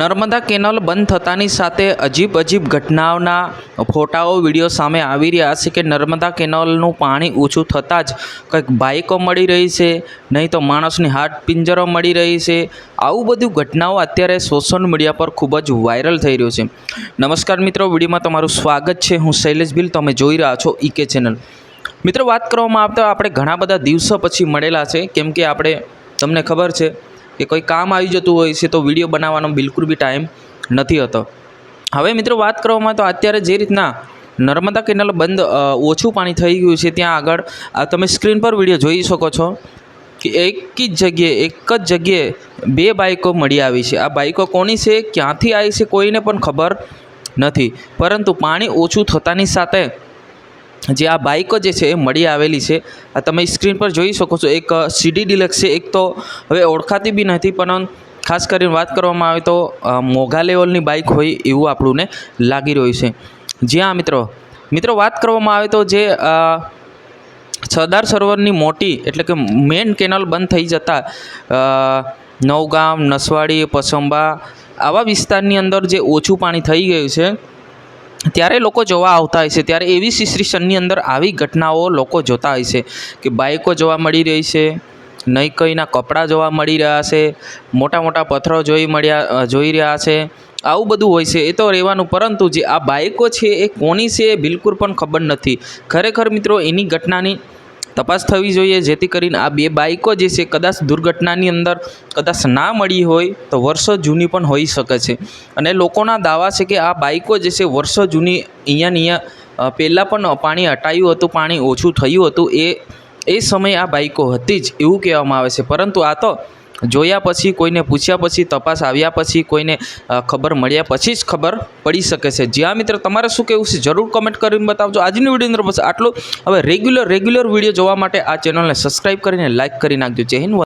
Narmada canal બંધ થતાની સાથે અજીબ ઘટનાઓના ફોટાઓ વિડીયો સામે આવી રહ્યા છે કે નર્મદા કેનાલનું પાણી ઓછું થતાં જ કંઈક બાઇકો મળી રહી છે, નહીં તો માણસની હાડ પિંજરો મળી રહી છે। આવું બધું ઘટનાઓ અત્યારે સોશિયલ મીડિયા પર ખૂબ જ વાયરલ થઈ રહ્યું છે। નમસ્કાર મિત્રો, વિડીયોમાં તમારું સ્વાગત છે। હું શૈલેષ ભીલ, તમે જોઈ રહ્યા છો ઈકે ચેનલ। મિત્રો, વાત કરવામાં આવતા આપણે ઘણા બધા દિવસો પછી મળેલા છે, કેમ કે આપણે તમને ખબર છે કે કોઈ કામ આવી જતું હોય છે તો વિડીયો બનાવવાનો બિલકુલ બી ટાઈમ નથી હોતો। હવે મિત્રો, વાત કરવામાં તો અત્યારે જે રીતના નર્મદા કેનાલ બંધ ઓછું પાણી થઈ ગયું છે, ત્યાં આગળ તમે સ્ક્રીન પર વિડીયો જોઈ શકો છો કે એક જ જગ્યાએ બે બાઇકો મળી આવી છે। આ બાઇકો કોની છે, ક્યાંથી આવી છે, કોઈને પણ ખબર નથી, પરંતુ પાણી ઓછું થતાની સાથે જે આ બાઇકો જે છે એ મળી આવેલી છે। આ તમે સ્ક્રીન પર જોઈ શકો છો, એક સીડી ડિલક્સ છે, એક તો હવે ઓળખાતી બી નથી, પણ ખાસ કરીને વાત કરવામાં આવે તો મોંઘા લેવલની બાઇક હોય એવું આપણને લાગી રહ્યું છે। જ્યાં મિત્રો વાત કરવામાં આવે તો જે સરદાર સરોવરની મોટી એટલે કે મેઇન કેનાલ બંધ થઈ જતાં નવગામ, નસવાડી, પસંબા આવા વિસ્તારની અંદર જે ઓછું પાણી થઈ ગયું છે ત્યારે લોકો જોવા આવતા હોય છે। ત્યારે એવી સિચ્યુએશનની અંદર આવી ઘટનાઓ લોકો જોતા હોય છે કે બાઇકો જોવા મળી રહી છે, નહીં કંઈના કપડાં જોવા મળી રહ્યા છે, મોટા મોટા પથ્થરો જોઈ રહ્યા છે। આવું બધું હોય છે, એ તો રહેવાનું, પરંતુ જે આ બાઇકો છે એ કોની છે એ બિલકુલ પણ ખબર નથી। ખરેખર મિત્રો, એની ઘટનાની તપાસ થવી જોઈએ, જેથી કરીને આ બે બાઇકો જે છે કદાચ દુર્ઘટનાની અંદર કદાચ ના મળી હોય તો વર્ષો જૂની પણ હોઈ શકે છે। અને લોકોના દાવા છે કે આ બાઇકો જે છે વર્ષો જૂની અહીંયા પહેલાં પણ પાણી હટાયું હતું, પાણી ઓછું થયું હતું, એ સમયે આ બાઇકો હતી જ એવું કહેવામાં આવે છે। પરંતુ આ તો જોયા પછી, કોઈને પૂછ્યા પછી, તપાસ આવ્યા પછી, કોઈને ખબર મળ્યા પછી જ ખબર પડી શકે છે। જ્યાં મિત્ર, તમારે શું કહેવું છે જરૂર કમેન્ટ કરીને બતાવજો। આજની વિડીયો અંદર બસ આટલું। હવે રેગ્યુલર વિડીયો જોવા માટે આ ચેનલને સબસ્ક્રાઈબ કરીને લાઇક કરી નાખજો। જય હિન્દ।